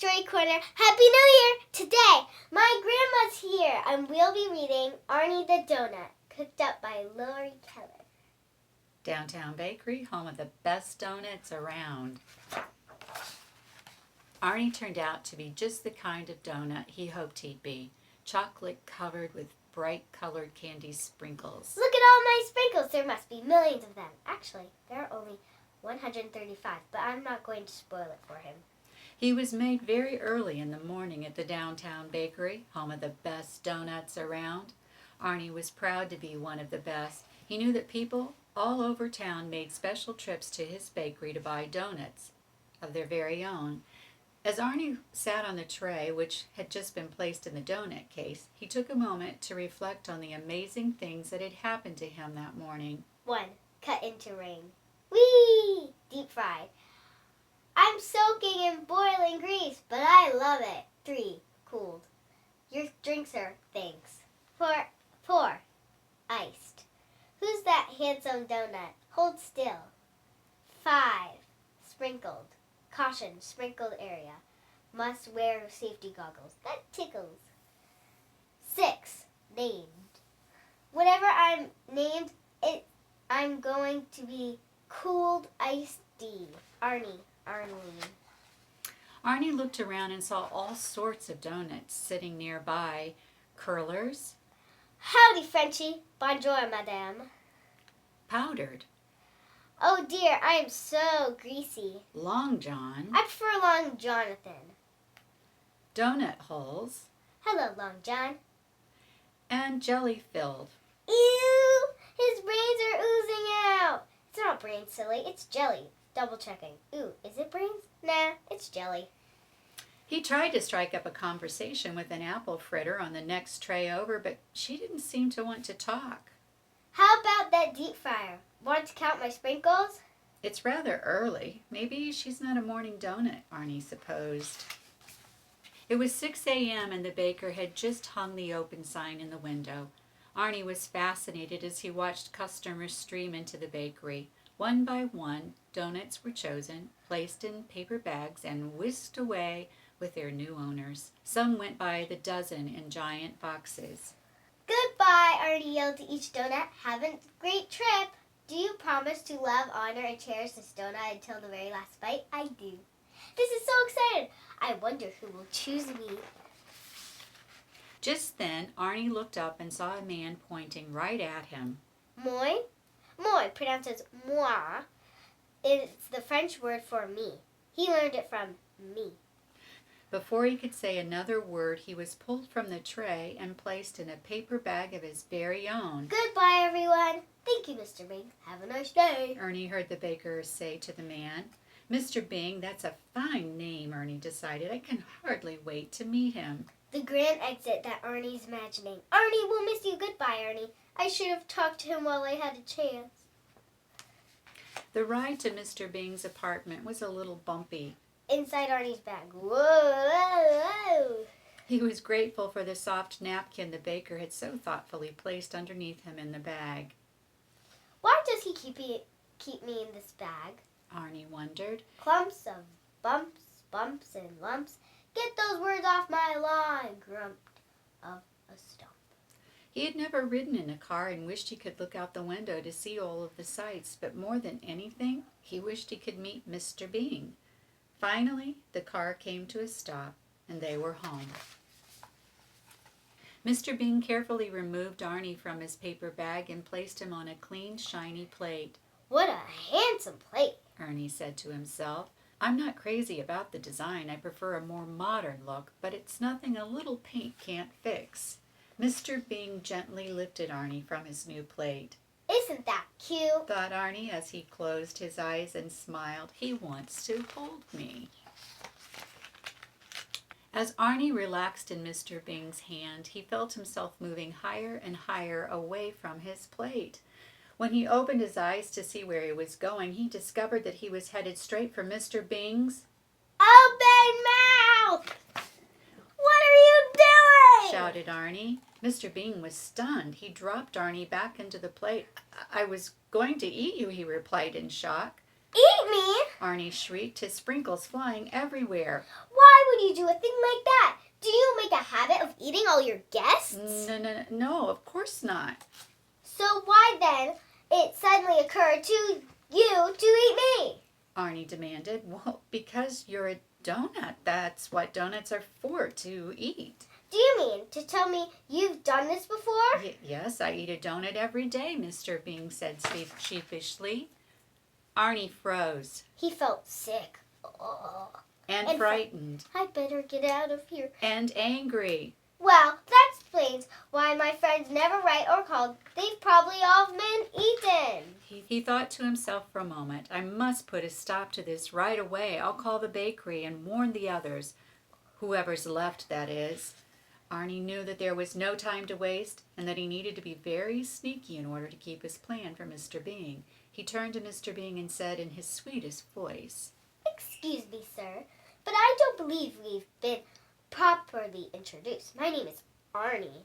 Story Corner. Happy New Year! Today, my grandma's here, and we'll be reading Arnie the Donut, cooked up by Laurie Keller. Downtown Bakery, home of the best donuts around. Arnie turned out to be just the kind of donut he hoped he'd be. Chocolate covered with bright colored candy sprinkles. Look at all my sprinkles. There must be millions of them. Actually, there are only 135, but I'm not going to spoil it for him. He was made very early in the morning at the Downtown Bakery, home of the best donuts around. Arnie was proud to be one of the best. He knew that people all over town made special trips to his bakery to buy donuts of their very own. As Arnie sat on the tray, which had just been placed in the donut case, he took a moment to reflect on the amazing things that had happened to him that morning. 1. Cut into rain. Whee! Deep fried. I'm soaking in boiling grease, but I love it. 3. Cooled. Your drinks are thanks. 4. Iced. Who's that handsome donut? Hold still. 5. Sprinkled. Caution, sprinkled area. Must wear safety goggles. That tickles. 6. Named. Whatever I'm named, I'm going to be cooled iced D. Arnie. Arnie looked around and saw all sorts of donuts sitting nearby. Curlers. Howdy, Frenchie. Bonjour, madame. Powdered. Oh dear, I am so greasy. Long John. I prefer Long Jonathan. Donut holes. Hello, Long John. And jelly filled. Ew! His brains are oozing out. It's not brains, silly. It's jelly. Double checking. Ooh, is it brains? Nah, it's jelly. He tried to strike up a conversation with an apple fritter on the next tray over, but she didn't seem to want to talk. How about that deep fryer? Want to count my sprinkles? It's rather early. Maybe she's not a morning donut, Arnie supposed. It was 6 a.m. and the baker had just hung the open sign in the window. Arnie was fascinated as he watched customers stream into the bakery. One by one, donuts were chosen, placed in paper bags, and whisked away with their new owners. Some went by the dozen in giant boxes. Goodbye, Arnie yelled to each donut. Have a great trip. Do you promise to love, honor, and cherish this donut until the very last bite? I do. This is so exciting. I wonder who will choose me. Just then, Arnie looked up and saw a man pointing right at him. Moi? Moi, pronounced as moi, it's the French word for me. He learned it from me. Before he could say another word, he was pulled from the tray and placed in a paper bag of his very own. Goodbye, everyone. Thank you, Mr. Bing. Have a nice day. Ernie heard the baker say to the man. Mr. Bing, that's a fine name, Ernie decided. I can hardly wait to meet him. The grand exit that Arnie's imagining. Arnie, we'll miss you. Goodbye, Arnie. I should have talked to him while I had a chance. The ride to Mr. Bing's apartment was a little bumpy. Inside Arnie's bag. Whoa. He was grateful for the soft napkin the baker had so thoughtfully placed underneath him in the bag. Why does he keep me in this bag? Arnie wondered. Clumps of bumps and lumps. Get those words off my lawn, grumped of a stump. He had never ridden in a car and wished he could look out the window to see all of the sights, but more than anything, he wished he could meet Mr. Bing. Finally, the car came to a stop, and they were home. Mr. Bing carefully removed Arnie from his paper bag and placed him on a clean, shiny plate. What a handsome plate, Ernie said to himself. I'm not crazy about the design. I prefer a more modern look, but it's nothing a little paint can't fix. Mr. Bing gently lifted Arnie from his new plate. Isn't that cute? Thought Arnie as he closed his eyes and smiled. He wants to hold me. As Arnie relaxed in Mr. Bing's hand, he felt himself moving higher and higher away from his plate. When he opened his eyes to see where he was going, he discovered that he was headed straight for Mr. Bing's open mouth! What are you doing? Shouted Arnie. Mr. Bing was stunned. He dropped Arnie back into the plate. I was going to eat you, he replied in shock. Eat me? Arnie shrieked, his sprinkles flying everywhere. Why would you do a thing like that? Do you make a habit of eating all your guests? No, of course not. So why then it suddenly occurred to you to eat me? Arnie demanded. Well, because you're a donut. That's what donuts are for, to eat. Do you mean to tell me you've done this before? Yes, I eat a donut every day, Mr. Bing said sheepishly. Arnie froze. He felt sick. And frightened. I'd better get out of here. And angry. Well, that explains why my friends never write or called. They've probably all been eaten. He thought to himself for a moment. I must put a stop to this right away. I'll call the bakery and warn the others. Whoever's left, that is. Arnie knew that there was no time to waste and that he needed to be very sneaky in order to keep his plan from Mr. Bing. He turned to Mr. Bing and said in his sweetest voice, Excuse me, sir, but I don't believe we've been properly introduced. My name is Arnie.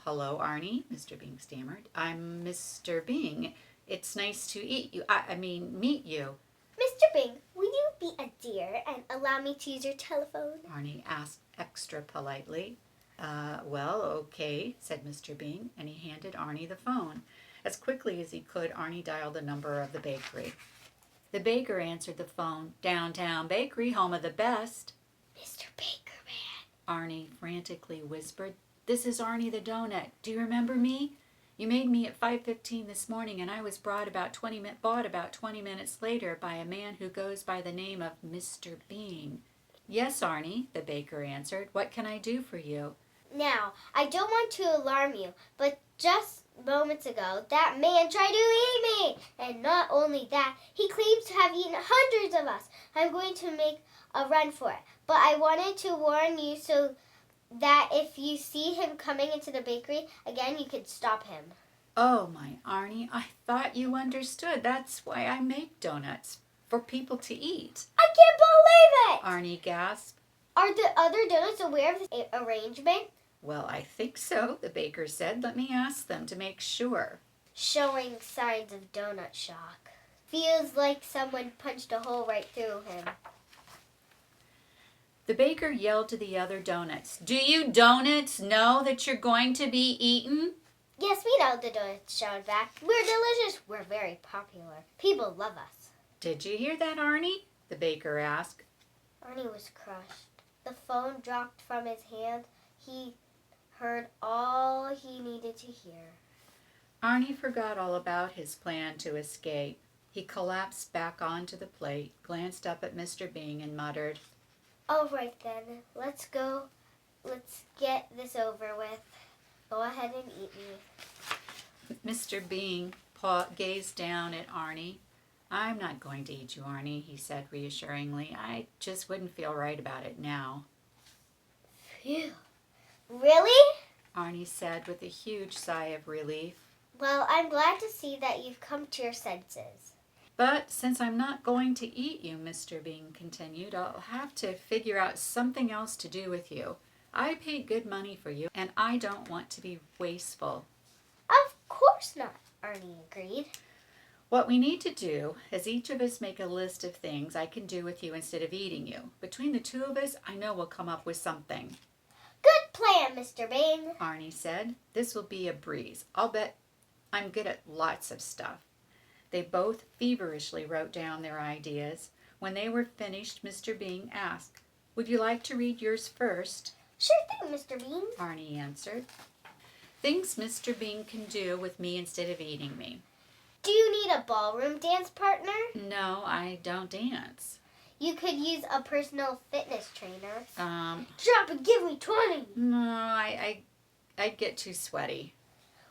Hello, Arnie, Mr. Bing stammered. I'm Mr. Bing. It's nice to meet you. Meet you. Mr. Bing, will you be a dear and allow me to use your telephone? Arnie asked extra politely. Well, okay, said Mr. Bing, and he handed Arnie the phone. As quickly as he could, Arnie dialed the number of the bakery. The baker answered the phone. Downtown Bakery, home of the best. Mr. Baker Man, Arnie frantically whispered. This is Arnie the Donut. Do you remember me? You made me at 5:15 this morning, and I was bought about 20 minutes later by a man who goes by the name of Mr. Bing. Yes, Arnie, the baker answered. What can I do for you? Now, I don't want to alarm you, but just moments ago, that man tried to eat me. And not only that, he claims to have eaten hundreds of us. I'm going to make a run for it. But I wanted to warn you so that if you see him coming into the bakery again, you could stop him. Oh, my Arnie, I thought you understood. That's why I make donuts, for people to eat. I can't believe it! Arnie gasped. Are the other donuts aware of this arrangement? Well, I think so, the baker said. Let me ask them to make sure. Showing signs of donut shock. Feels like someone punched a hole right through him. The baker yelled to the other donuts, Do you donuts know that you're going to be eaten? Yes, we know, the donuts shouted back. We're delicious. We're very popular. People love us. Did you hear that, Arnie? The baker asked. Arnie was crushed. The phone dropped from his hand. He heard all he needed to hear. Arnie forgot all about his plan to escape. He collapsed back onto the plate, glanced up at Mr. Bing, and muttered, All right then, let's go. Let's get this over with. Go ahead and eat me. Mr. Bing gazed down at Arnie. I'm not going to eat you, Arnie, he said reassuringly. I just wouldn't feel right about it now. Phew. Really? Arnie said with a huge sigh of relief. Well, I'm glad to see that you've come to your senses. But since I'm not going to eat you, Mr. Bing continued, I'll have to figure out something else to do with you. I paid good money for you, and I don't want to be wasteful. Of course not, Arnie agreed. What we need to do is each of us make a list of things I can do with you instead of eating you. Between the two of us, I know we'll come up with something. Good plan, Mr. Bing, Arnie said. This will be a breeze. I'll bet I'm good at lots of stuff. They both feverishly wrote down their ideas. When they were finished, Mr. Bing asked, Would you like to read yours first? Sure thing, Mr. Bing, Arnie answered. Things Mr. Bing can do with me instead of eating me. Do you need a ballroom dance partner? No, I don't dance. You could use a personal fitness trainer. Drop and give me 20. No, I'd get too sweaty.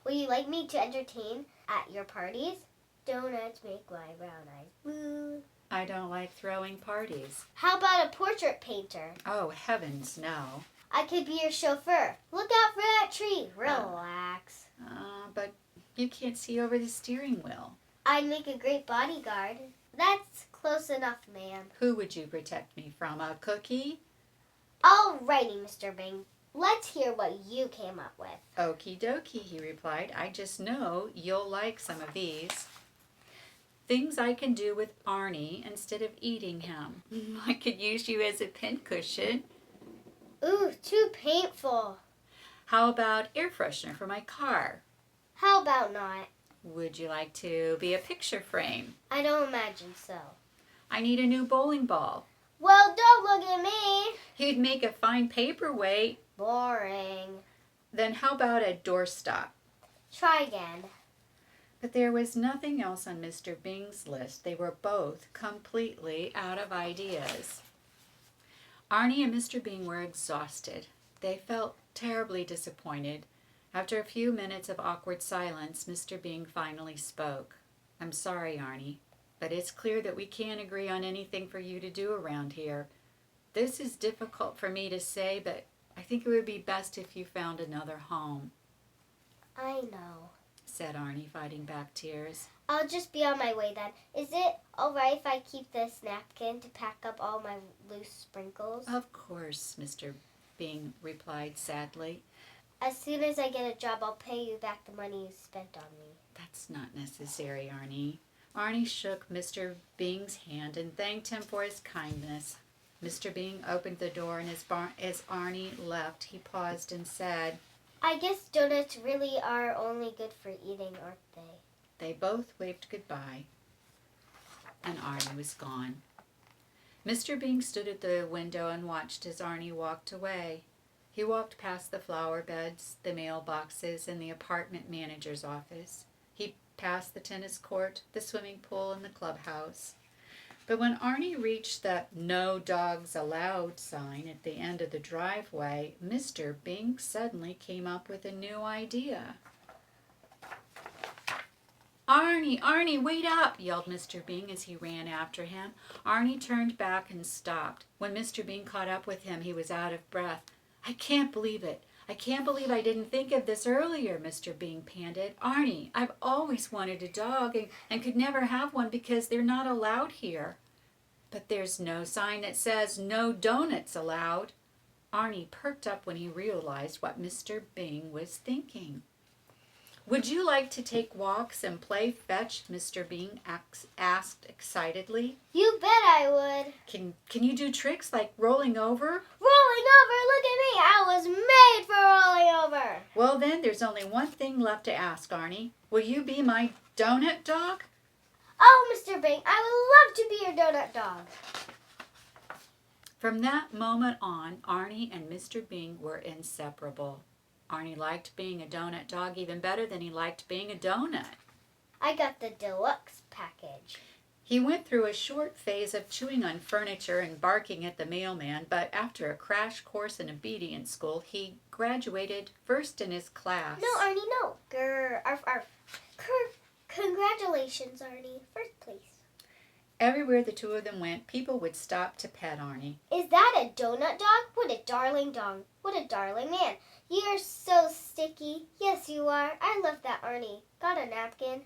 Will you like me to entertain at your parties? Donuts make my brown eyes blue. I don't like throwing parties. How about a portrait painter? Oh, heavens, no. I could be your chauffeur. Look out for that tree. Relax. But you can't see over the steering wheel. I'd make a great bodyguard. That's close enough, ma'am. Who would you protect me from? A cookie? Alrighty, Mr. Bing. Let's hear what you came up with. Okie dokie, he replied. I just know you'll like some of these. Things I can do with Arnie instead of eating him. I could use you as a pincushion. Ooh, too painful. How about air freshener for my car? How about not? Would you like to be a picture frame? I don't imagine so. I need a new bowling ball. Well, don't look at me. You'd make a fine paperweight. Boring. Then how about a doorstop? Try again. But there was nothing else on Mr. Bing's list. They were both completely out of ideas. Arnie and Mr. Bing were exhausted. They felt terribly disappointed. After a few minutes of awkward silence, Mr. Bing finally spoke. I'm sorry, Arnie, but it's clear that we can't agree on anything for you to do around here. This is difficult for me to say, but I think it would be best if you found another home. I know, said Arnie, fighting back tears. I'll just be on my way then. Is it all right if I keep this napkin to pack up all my loose sprinkles? Of course, Mr. Bing replied sadly. As soon as I get a job, I'll pay you back the money you spent on me. That's not necessary, Arnie. Arnie shook Mr. Bing's hand and thanked him for his kindness. Mr. Bing opened the door, and as Arnie left, he paused and said, I guess donuts really are only good for eating, aren't they? They both waved goodbye, and Arnie was gone. Mr. Bing stood at the window and watched as Arnie walked away. He walked past the flower beds, the mailboxes, and the apartment manager's office. He passed the tennis court, the swimming pool, and the clubhouse. But when Arnie reached the "No Dogs Allowed" sign at the end of the driveway, Mr. Bing suddenly came up with a new idea. Arnie, wait up!" yelled Mr. Bing as he ran after him. Arnie turned back and stopped. When Mr. Bing caught up with him, he was out of breath. I can't believe it. I can't believe I didn't think of this earlier, Mr. Bing panted. Arnie, I've always wanted a dog and could never have one because they're not allowed here. But there's no sign that says no donuts allowed. Arnie perked up when he realized what Mr. Bing was thinking. Would you like to take walks and play fetch? Mr. Bing asked excitedly. You bet I would. Can you do tricks like rolling over? Rolling over? Look at me. I was made for rolling over. Well then, there's only one thing left to ask, Arnie. Will you be my donut dog? Oh, Mr. Bing, I would love to be your donut dog. From that moment on, Arnie and Mr. Bing were inseparable. Arnie liked being a donut dog even better than he liked being a donut. I got the deluxe package. He went through a short phase of chewing on furniture and barking at the mailman, but after a crash course in obedience school, he graduated first in his class. No, Arnie, no. Grr, arf, arf. Congratulations, Arnie. First place. Everywhere the two of them went, people would stop to pet Arnie. Is that a donut dog? What a darling dog. What a darling man. You're so sticky. Yes, you are. I love that, Arnie. Got a napkin?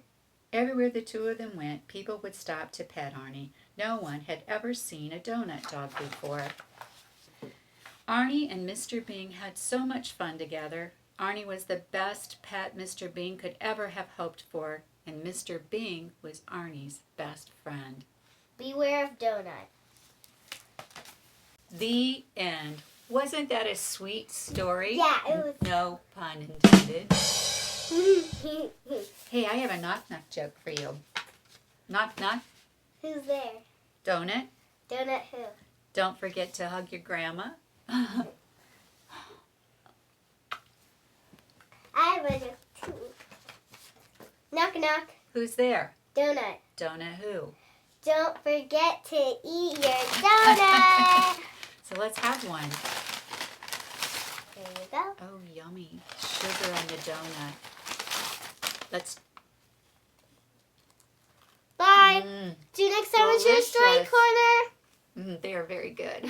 Everywhere the two of them went, people would stop to pet Arnie. No one had ever seen a donut dog before. Arnie and Mr. Bing had so much fun together. Arnie was the best pet Mr. Bing could ever have hoped for, and Mr. Bing was Arnie's best friend. Beware of donut. The end. Wasn't that a sweet story? Yeah, it was. No pun intended. Hey, I have a knock-knock joke for you. Knock-knock. Who's there? Donut. Donut who? Don't forget to hug your grandma. I have a joke too. Knock, knock. Who's there? Donut. Donut who? Don't forget to eat your donut. So let's have one. There you go. Oh, yummy. Sugar on the donut. Let's... Bye. See you next time with your story delicious. corner. They are very good.